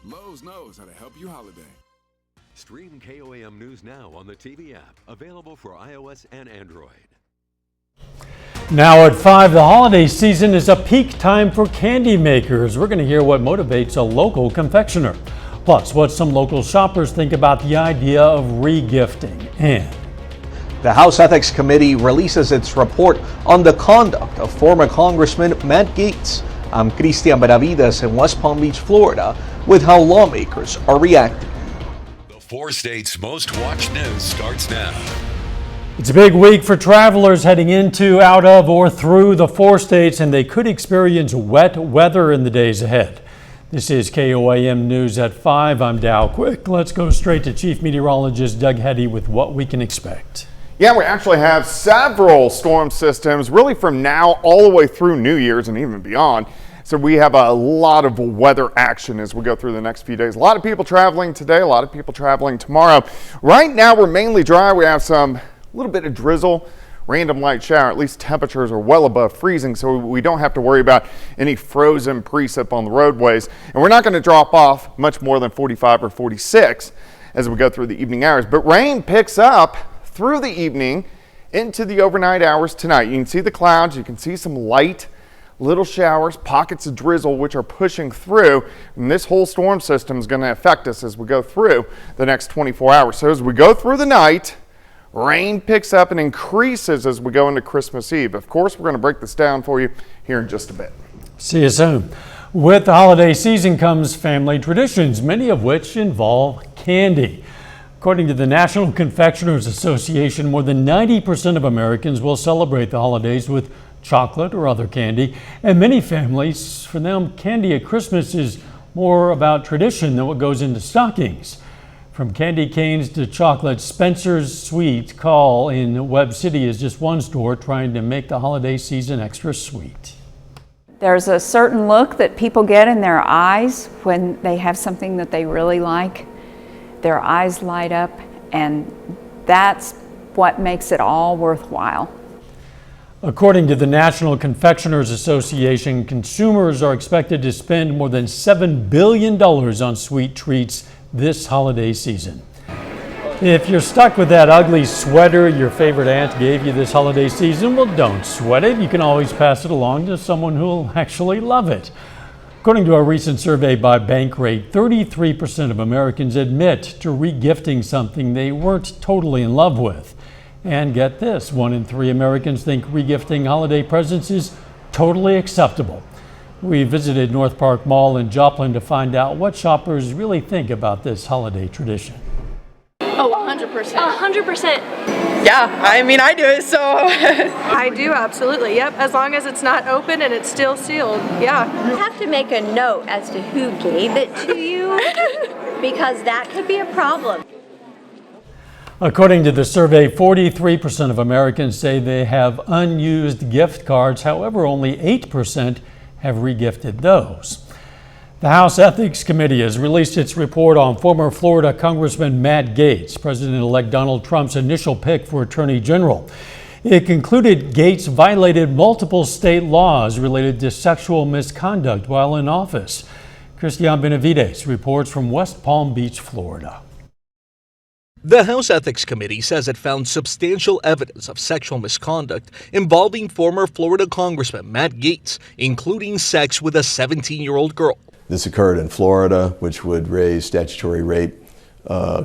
Lowe's knows how to help you holiday. Stream KOAM News now on the TV app, available for iOS and Android. Now at 5, the holiday season is a peak time for candy makers. We're going to hear what motivates a local confectioner. Plus, what some local shoppers think about the idea of re-gifting. And the House Ethics Committee releases its report on the conduct of former Congressman Matt Gaetz. I'm Cristian Benavides in West Palm Beach, Florida, with how lawmakers are reacting. The 4 states' most watched news starts now. It's a big week for travelers heading into, out of, or through the 4 states, and they could experience wet weather in the days ahead. This is KOAM News at 5. I'm Dow Quick. Let's go straight to Chief Meteorologist Doug Heddy with what we can expect. Yeah, we actually have several storm systems really from now all the way through New Year's and even beyond. So we have a lot of weather action as we go through the next few days. A lot of people traveling today, a lot of people traveling tomorrow. Right now we're mainly dry. We have a little bit of drizzle, random light shower. At least temperatures are well above freezing, so we don't have to worry about any frozen precip on the roadways. And we're not going to drop off much more than 45 or 46 as we go through the evening hours. But rain picks up through the evening into the overnight hours tonight. You can see the clouds, you can see some light little showers, pockets of drizzle which are pushing through, and this whole storm system is going to affect us as we go through the next 24 hours. So as we go through the night, rain picks up and increases as we go into Christmas Eve. Of course, we're going to break this down for you here in just a bit. See you soon. With the holiday season comes family traditions, many of which involve candy. According to the National Confectioners Association, more than 90% of Americans will celebrate the holidays with chocolate or other candy. And many families, for them, candy at Christmas is more about tradition than what goes into stockings. From candy canes to chocolate, Spencer's Sweet Call in Webb City is just one store trying to make the holiday season extra sweet. There's a certain look that people get in their eyes when they have something that they really like. Their eyes light up, and that's what makes it all worthwhile. According to the National Confectioners Association, consumers are expected to spend more than $7 billion on sweet treats this holiday season. If you're stuck with that ugly sweater your favorite aunt gave you this holiday season, well, don't sweat it. You can always pass it along to someone who'll actually love it. According to a recent survey by Bankrate, 33% of Americans admit to regifting something they weren't totally in love with. And get this, 1 in 3 Americans think regifting holiday presents is totally acceptable. We visited North Park Mall in Joplin to find out what shoppers really think about this holiday tradition. Oh, 100%. 100%. Yeah, I mean, I do it, so. I do, absolutely. Yep, as long as it's not open and it's still sealed. Yeah. You have to make a note as to who gave it to you because that could be a problem. According to the survey, 43% of Americans say they have unused gift cards. However, only 8% have regifted those. The House Ethics Committee has released its report on former Florida Congressman Matt Gaetz, President-elect Donald Trump's initial pick for Attorney General. It concluded Gaetz violated multiple state laws related to sexual misconduct while in office. Cristian Benavides reports from West Palm Beach, Florida. The House Ethics Committee says it found substantial evidence of sexual misconduct involving former Florida Congressman Matt Gaetz, including sex with a 17-year-old girl. This occurred in Florida, which would raise statutory rape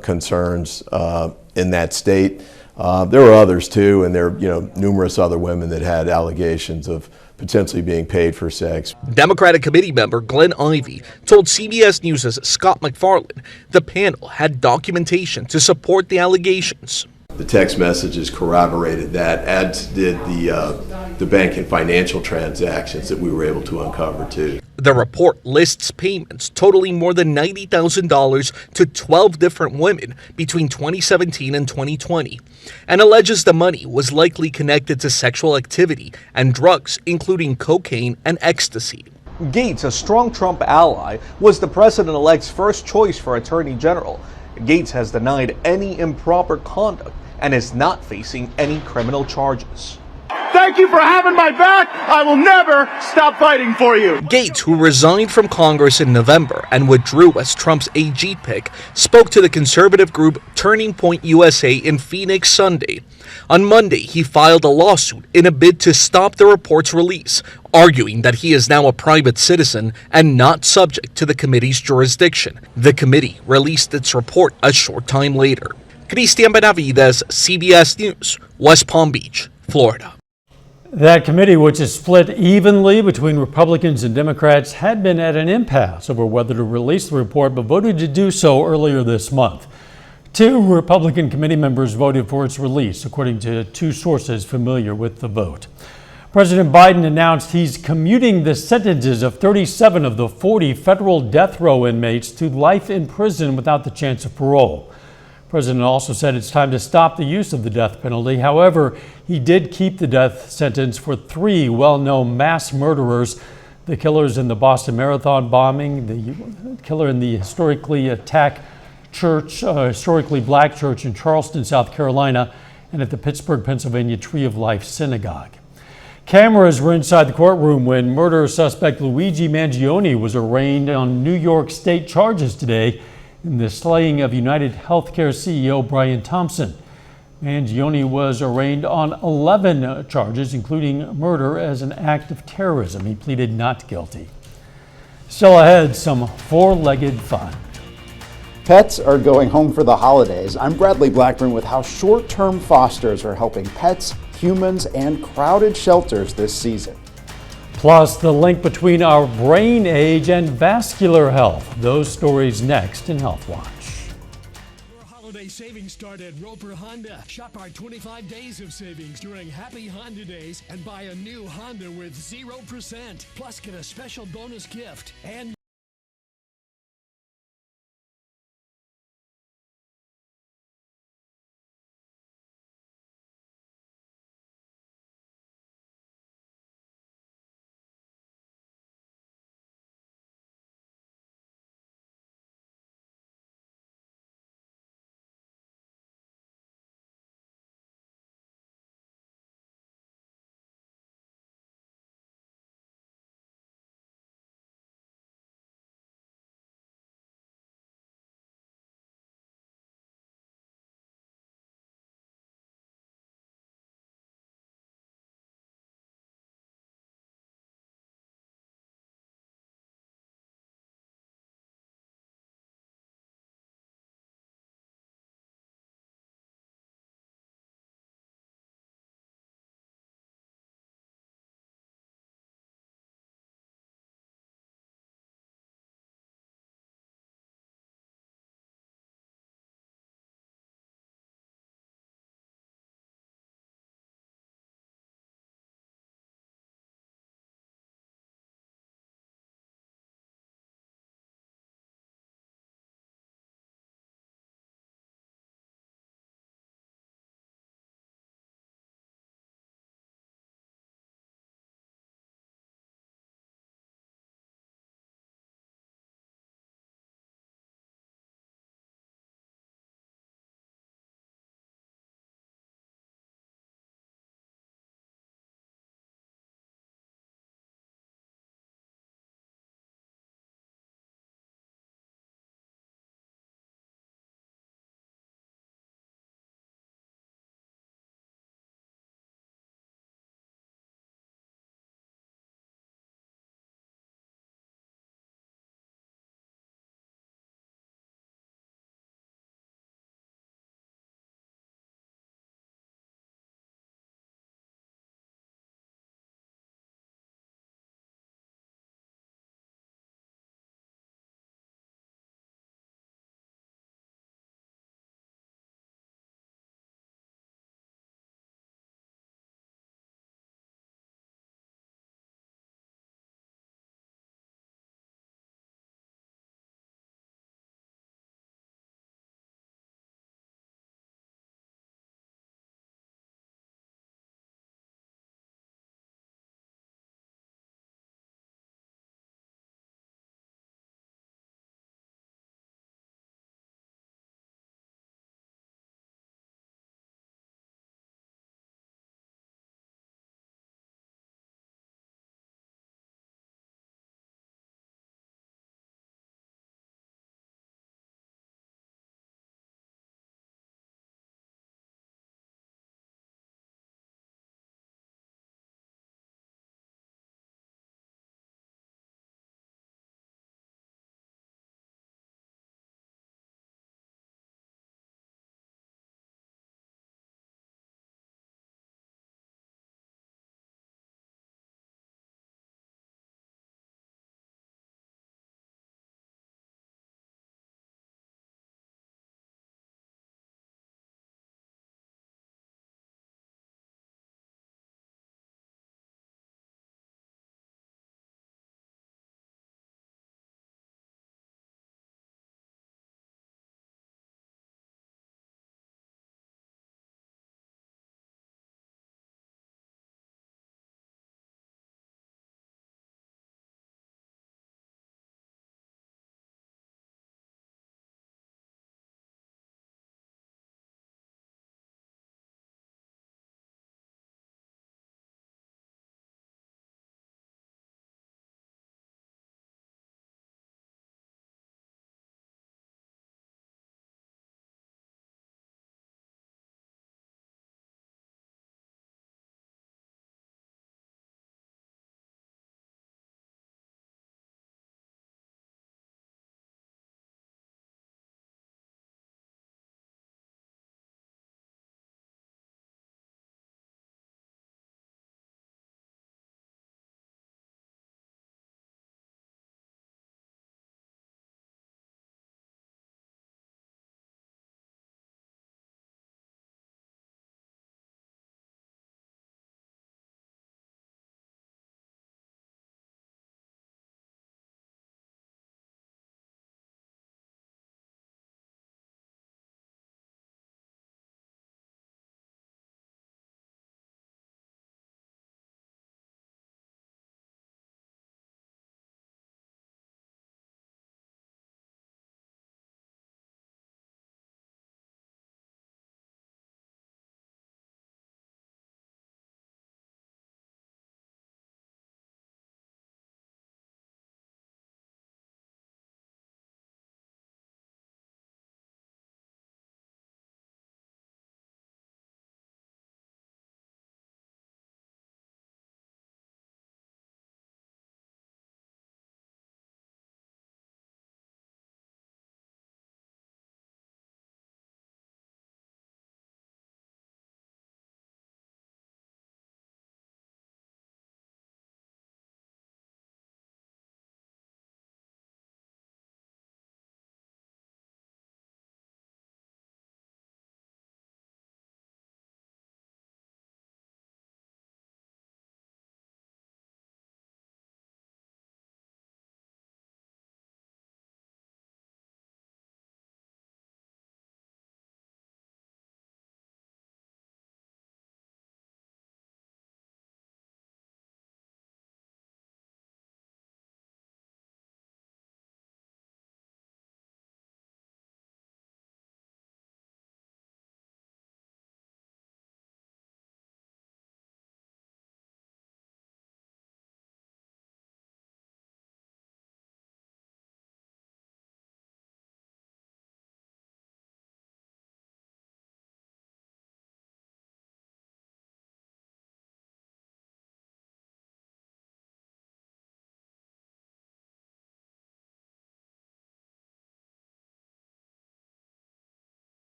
concerns in that state. There were others too, and there are numerous other women that had allegations of potentially being paid for sex. Democratic committee member Glenn Ivey told CBS News' Scott McFarland the panel had documentation to support the allegations. The text messages corroborated that, as did the bank and financial transactions that we were able to uncover too. The report lists payments totaling more than $90,000 to 12 different women between 2017 and 2020, and alleges the money was likely connected to sexual activity and drugs, including cocaine and ecstasy. Gaetz, a strong Trump ally, was the president-elect's first choice for Attorney General. Gaetz has denied any improper conduct and is not facing any criminal charges. The Thank you for having my back. I will never stop fighting for you. Gates, who resigned from Congress in November and withdrew as Trump's AG pick, spoke to the conservative group Turning Point USA in Phoenix Sunday. On Monday, he filed a lawsuit in a bid to stop the report's release, arguing that he is now a private citizen and not subject to the committee's jurisdiction. The committee released its report a short time later. Cristian Benavides, CBS News, West Palm Beach, Florida. That committee, which is split evenly between Republicans and Democrats, had been at an impasse over whether to release the report, but voted to do so earlier this month. 2 Republican committee members voted for its release, according to 2 sources familiar with the vote. President Biden announced he's commuting the sentences of 37 of the 40 federal death row inmates to life in prison without the chance of parole. The president also said it's time to stop the use of the death penalty. However, he did keep the death sentence for 3 well-known mass murderers: the killers in the Boston Marathon bombing, the killer in the historically black church in Charleston, South Carolina, and at the Pittsburgh, Pennsylvania Tree of Life Synagogue. Cameras were inside the courtroom when murder suspect Luigi Mangione was arraigned on New York State charges today in the slaying of United Healthcare CEO Brian Thompson. Mangione was arraigned on 11 charges, including murder as an act of terrorism. He pleaded not guilty. Still ahead, some 4-legged fun. Pets are going home for the holidays. I'm Bradley Blackburn with how short-term fosters are helping pets, humans, and crowded shelters this season. Plus, the link between our brain age and vascular health. Those stories next in Health Watch. Holiday savings start at Roper Honda. Shop our 25 days of savings during Happy Honda Days and buy a new Honda with 0%. Plus, get a special bonus gift and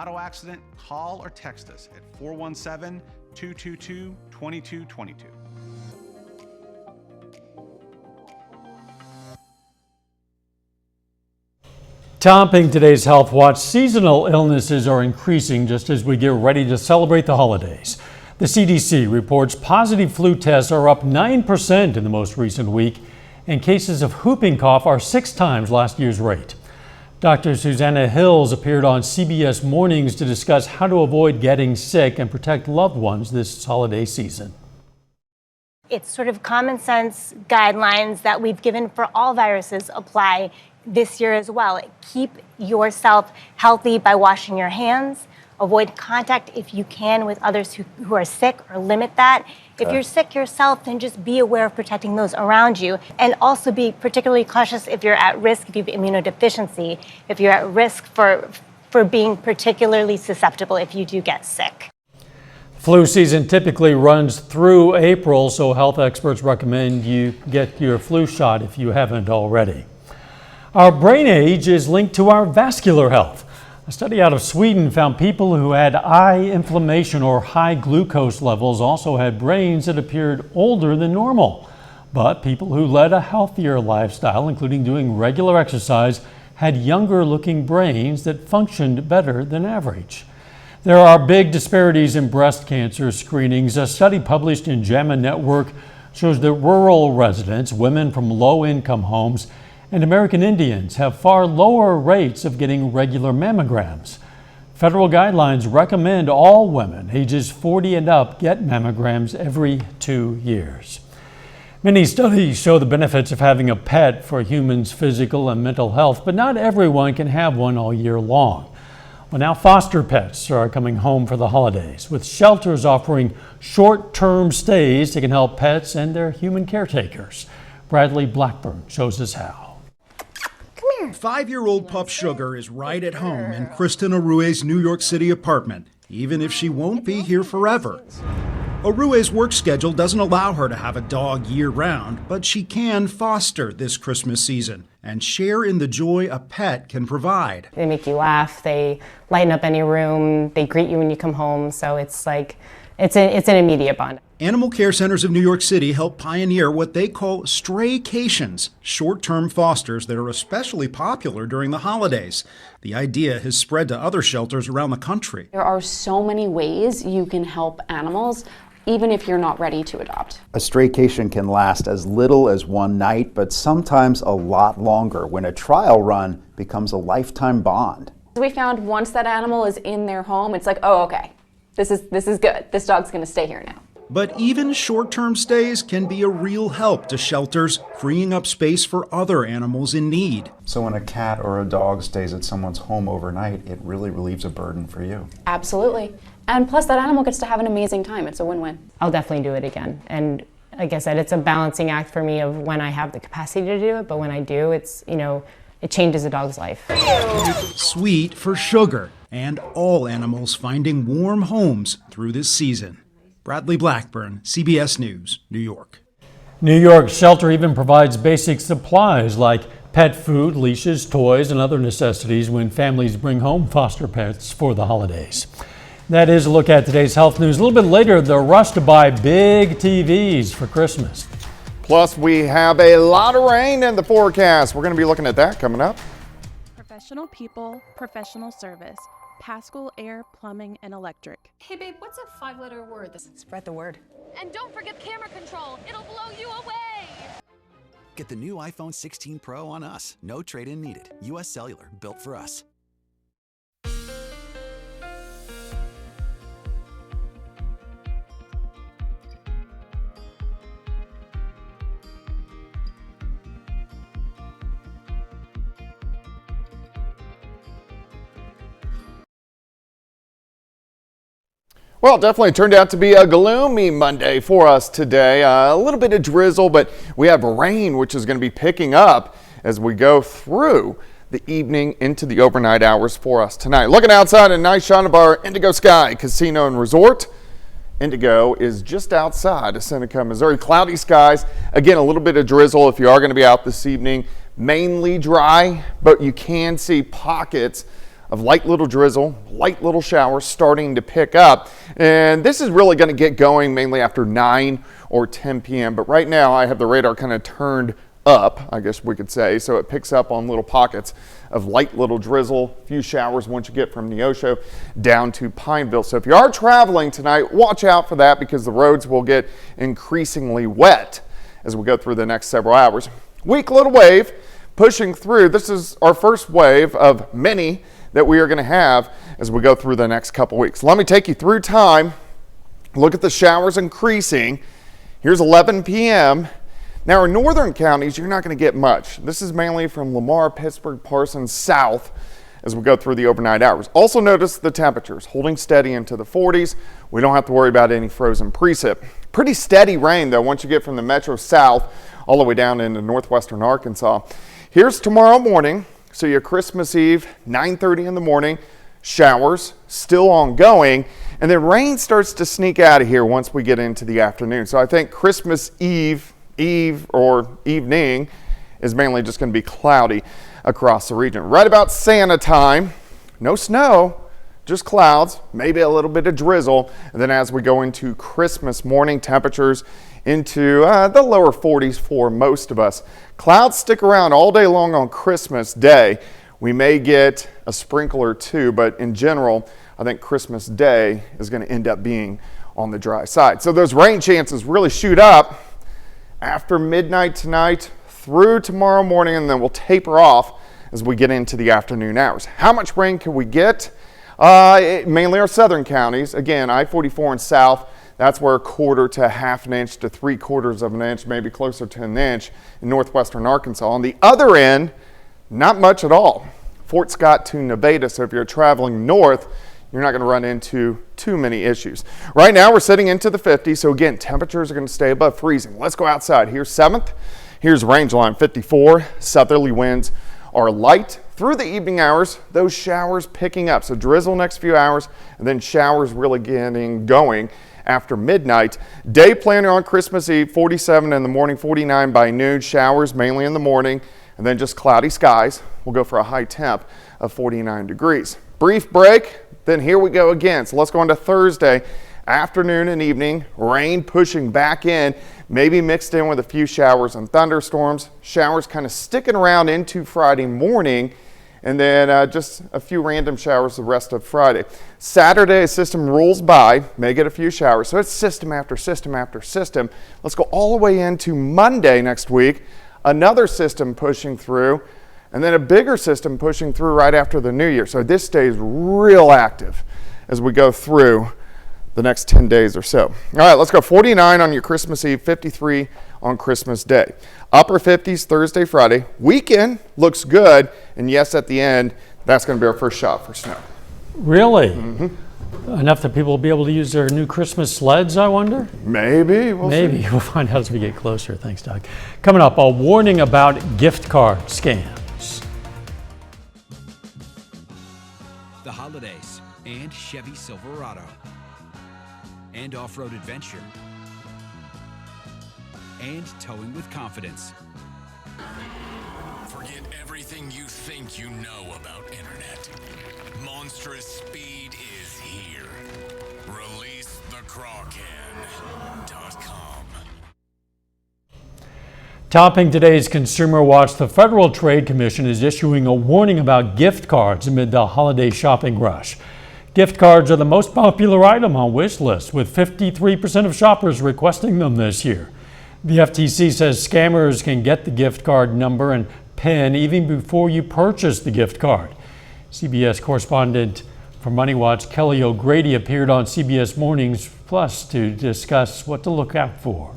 Auto accident, call or text us at 417-222-2222. Topping today's Health Watch, seasonal illnesses are increasing just as we get ready to celebrate the holidays. The CDC reports positive flu tests are up 9% in the most recent week, and cases of whooping cough are 6 times last year's rate. Dr. Susanna Hills appeared on CBS Mornings to discuss how to avoid getting sick and protect loved ones this holiday season. It's sort of common sense guidelines that we've given for all viruses apply this year as well. Keep yourself healthy by washing your hands. Avoid contact if you can with others who are sick, or limit that. If you're sick yourself, then just be aware of protecting those around you. And also be particularly cautious if you're at risk, if you have immunodeficiency, if you're at risk for being particularly susceptible if you do get sick. Flu season typically runs through April, so health experts recommend you get your flu shot if you haven't already. Our brain age is linked to our vascular health. A study out of Sweden found people who had eye inflammation or high glucose levels also had brains that appeared older than normal. But people who led a healthier lifestyle, including doing regular exercise, had younger looking brains that functioned better than average. There are big disparities in breast cancer screenings. A study published in JAMA Network shows that rural residents, women from low-income homes, and American Indians have far lower rates of getting regular mammograms. Federal guidelines recommend all women ages 40 and up get mammograms every 2 years. Many studies show the benefits of having a pet for humans' physical and mental health, but not everyone can have one all year long. Well, now foster pets are coming home for the holidays, with shelters offering short-term stays that can help pets and their human caretakers. Bradley Blackburn shows us how. 5-year-old pup Sugar is right at home in Kristen Arue's New York City apartment, even if she won't be here forever. Arue's work schedule doesn't allow her to have a dog year-round, but she can foster this Christmas season and share in the joy a pet can provide. They make you laugh, they lighten up any room, they greet you when you come home, so it's like, it's an immediate bond. Animal Care Centers of New York City help pioneer what they call straycations, short-term fosters that are especially popular during the holidays. The idea has spread to other shelters around the country. There are so many ways you can help animals, even if you're not ready to adopt. A straycation can last as little as one night, but sometimes a lot longer when a trial run becomes a lifetime bond. We found once that animal is in their home, it's like, oh, okay, this is good. This dog's gonna stay here now. But even short-term stays can be a real help to shelters, freeing up space for other animals in need. So when a cat or a dog stays at someone's home overnight, it really relieves a burden for you. Absolutely. And plus that animal gets to have an amazing time. It's a win-win. I'll definitely do it again. And like I said, it's a balancing act for me of when I have the capacity to do it, but when I do, it's, it changes a dog's life. Sweet for Sugar, and all animals finding warm homes through this season. Bradley Blackburn, CBS News, New York. New York Shelter even provides basic supplies like pet food, leashes, toys, and other necessities when families bring home foster pets for the holidays. That is a look at today's health news. A little bit later, the rush to buy big TVs for Christmas. Plus, we have a lot of rain in the forecast. We're going to be looking at that coming up. Professional people, professional service. Pascal Air Plumbing and Electric. Hey babe, what's a 5-letter word? Spread the word. And don't forget camera control. It'll blow you away. Get the new iPhone 16 Pro on us. No trade-in needed. U.S. Cellular, built for us. Well, it definitely turned out to be a gloomy Monday for us today. A little bit of drizzle, but we have rain, which is going to be picking up as we go through the evening into the overnight hours for us tonight. Looking outside, a nice shot of our Indigo Sky Casino and Resort. Indigo is just outside of Seneca, Missouri. Cloudy skies. Again, a little bit of drizzle if you are going to be out this evening. Mainly dry, but you can see pockets of light little drizzle, light little showers starting to pick up. And this is really going to get going mainly after 9 or 10 p.m. But right now I have the radar kind of turned up, I guess we could say, so it picks up on little pockets of light little drizzle, a few showers once you get from Neosho down to Pineville. So if you are traveling tonight, watch out for that because the roads will get increasingly wet as we go through the next several hours. Weak little wave pushing through. This is our first wave of many that we are going to have as we go through the next couple weeks. Let me take you through time. Look at the showers increasing. Here's 11 p.m. Now, in northern counties, you're not going to get much. This is mainly from Lamar, Pittsburgh, Parsons, south as we go through the overnight hours. Also notice the temperatures holding steady into the 40s. We don't have to worry about any frozen precip. Pretty steady rain, though, once you get from the metro south all the way down into northwestern Arkansas. Here's tomorrow morning. So your Christmas Eve, 9:30 in the morning, showers still ongoing, and then rain starts to sneak out of here once we get into the afternoon. So I think Christmas Eve or evening is mainly just going to be cloudy across the region. Right about Santa time, no snow, just clouds, maybe a little bit of drizzle. And then as we go into Christmas morning, temperatures into the lower 40s for most of us. Clouds stick around all day long on Christmas Day. We may get a sprinkle or two, but in general, I think Christmas Day is going to end up being on the dry side. So those rain chances really shoot up after midnight tonight through tomorrow morning, and then we'll taper off as we get into the afternoon hours. How much rain can we get? Mainly our southern counties. Again, I-44 and south, that's where 1/4 to 1/2 inch to 3/4 of an inch, maybe closer to an inch in northwestern Arkansas. On the other end, not much at all. Fort Scott to Nevada, so if you're traveling north, you're not going to run into too many issues. Right now, we're sitting into the 50s, so again, temperatures are going to stay above freezing. Let's go outside. Here's 7th. Here's range line 54. Southerly winds are light through the evening hours. Those showers picking up, so drizzle next few hours, and then showers really getting going after midnight. Day planning on Christmas Eve, 47 in the morning, 49 by noon. Showers mainly in the morning, and then just cloudy skies. We'll go for a high temp of 49 degrees. Brief break. Then here we go again. So let's go into Thursday afternoon and evening. Rain pushing back in, maybe mixed in with a few showers and thunderstorms. Showers kind of sticking around into Friday morning, and then just a few random showers the rest of Friday. Saturday, a system rolls by, may get a few showers. So it's system after system after system. Let's go all the way into Monday next week. Another system pushing through, and then a bigger system pushing through right after the new year. So this stays real active as we go through the next 10 days or so. All right, let's go 49 on your Christmas Eve, 53 on Christmas Day. Upper 50s Thursday, Friday. Weekend looks good, and yes, at the end, that's going to be our first shot for snow. Really? Mm-hmm. Enough that people will be able to use their new Christmas sleds, I wonder? Maybe. We'll see. We'll find out as we get closer. Thanks, Doug. Coming up, a warning about gift card scams. The holidays and Chevy Silverado and off-road adventure and towing with confidence. Forget everything you think you know about internet. Monstrous speed is here. Release the Kraken.com. Topping today's Consumer Watch, the Federal Trade Commission is issuing a warning about gift cards amid the holiday shopping rush. Gift cards are the most popular item on wish lists, with 53% of shoppers requesting them this year. The FTC says scammers can get the gift card number and PIN even before you purchase the gift card. CBS correspondent for Money Watch, Kelly O'Grady, appeared on CBS Mornings Plus to discuss what to look out for.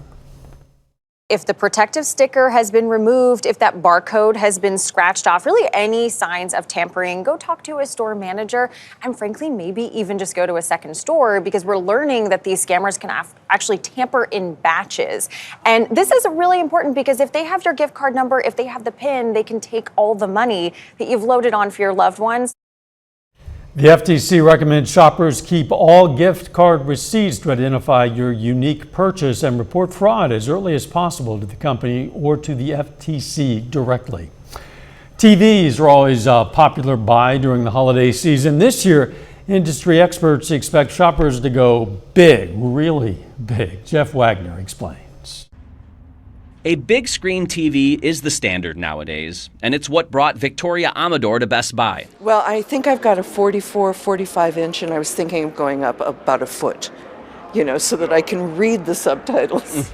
If the protective sticker has been removed, if that barcode has been scratched off, really any signs of tampering, go talk to a store manager and frankly, maybe even just go to a second store, because we're learning that these scammers can actually tamper in batches. And this is really important because if they have your gift card number, if they have the PIN, they can take all the money that you've loaded on for your loved ones. The FTC recommends shoppers keep all gift card receipts to identify your unique purchase and report fraud as early as possible to the company or to the FTC directly. TVs are always a popular buy during the holiday season. This year, industry experts expect shoppers to go big, really big. Jeff Wagner explains. A big screen TV is the standard nowadays, and it's what brought Victoria Amador to Best Buy. Well, I think I've got a 44, 45 inch, and I was thinking of going up about a foot, so that I can read the subtitles.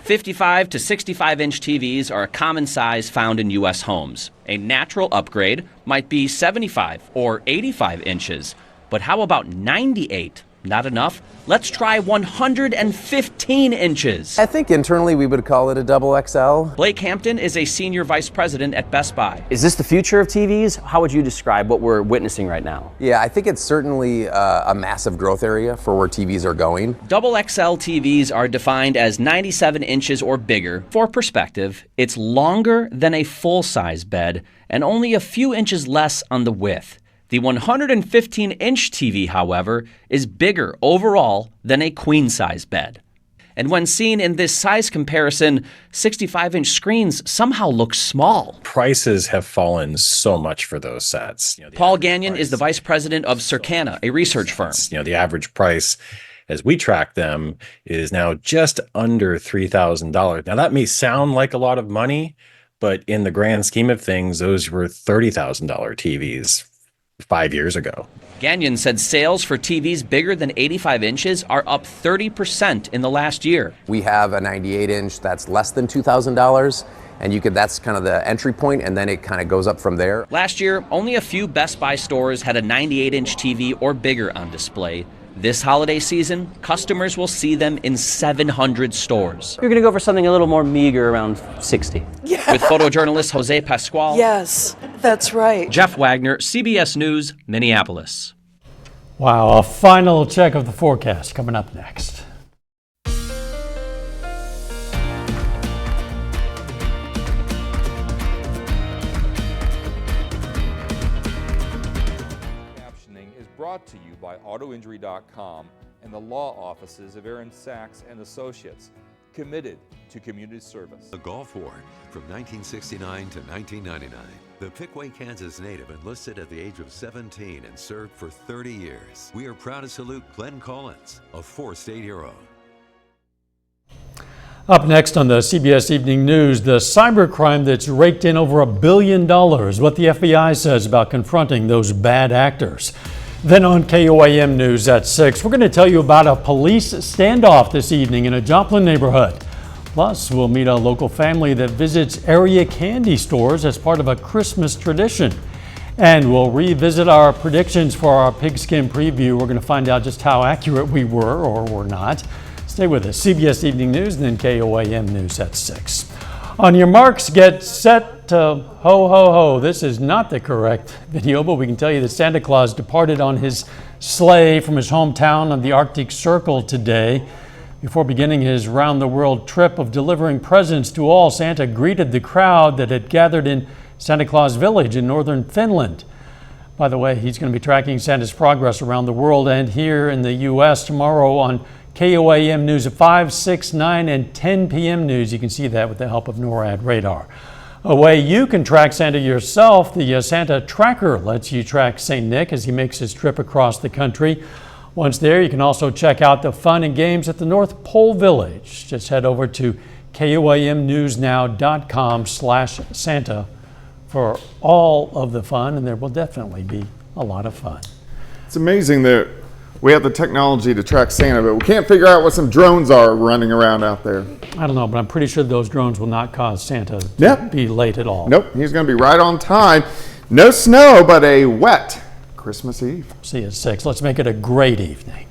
55 to 65 inch TVs are a common size found in U.S. homes. A natural upgrade might be 75 or 85 inches. But how about 98? Not enough? Let's try 115 inches. I think internally we would call it a double XL. Blake Hampton is a senior vice president at Best Buy. Is this the future of TVs? How would you describe what we're witnessing right now? Yeah, I think it's certainly a massive growth area for where TVs are going. Double XL TVs are defined as 97 inches or bigger. For perspective, it's longer than a full-size bed and only a few inches less on the width. The 115-inch TV, however, is bigger overall than a queen-size bed. And when seen in this size comparison, 65-inch screens somehow look small. Prices have fallen so much for those sets. Paul Gagnon is the vice president of Circana, a research firm. The average price, as we track them, is now just under $3,000. Now, that may sound like a lot of money, but in the grand scheme of things, those were $30,000 TVs 5 years ago. Gagnon said sales for TVs bigger than 85 inches are up 30% in the last year. We have a 98 inch that's less than $2,000, and that's kind of the entry point, and then it kind of goes up from there. Last year, only a few Best Buy stores had a 98-inch TV or bigger on display. This holiday season, customers will see them in 700 stores. You're going to go for something a little more meager, around 60. Yeah. With photojournalist Jose Pascual. Yes, that's right. Jeff Wagner, CBS News, Minneapolis. Wow, a final check of the forecast coming up next. Brought to you by AutoInjury.com and the law offices of Aaron Sachs and Associates, committed to community service. A Gulf War from 1969 to 1999. The Pickaway, Kansas native enlisted at the age of 17 and served for 30 years. We are proud to salute Glenn Collins, a four-state hero. Up next on the CBS Evening News, the cybercrime that's raked in over $1 billion, what the FBI says about confronting those bad actors. Then on KOAM News at 6, we're going to tell you about a police standoff this evening in a Joplin neighborhood. Plus, we'll meet a local family that visits area candy stores as part of a Christmas tradition. And we'll revisit our predictions for our pigskin preview. We're going to find out just how accurate we were or were not. Stay with us. CBS Evening News and then KOAM News at 6. On your marks, get set to ho, ho, ho. This is not the correct video, but we can tell you that Santa Claus departed on his sleigh from his hometown on the Arctic Circle today. Before beginning his round-the-world trip of delivering presents to all, Santa greeted the crowd that had gathered in Santa Claus Village in northern Finland. By the way, he's going to be tracking Santa's progress around the world and here in the U.S. tomorrow on KOAM News at 5, 6, 9, and 10 p.m. news. You can see that with the help of NORAD radar. A way you can track Santa yourself, the Santa Tracker lets you track St. Nick as he makes his trip across the country. Once there, you can also check out the fun and games at the North Pole Village. Just head over to KOAMnewsnow.com/Santa for all of the fun, and there will definitely be a lot of fun. It's amazing that we have the technology to track Santa, but we can't figure out what some drones are running around out there. I don't know, but I'm pretty sure those drones will not cause Santa to be late at all. Nope, he's going to be right on time. No snow, but a wet Christmas Eve. See you at 6. Let's make it a great evening.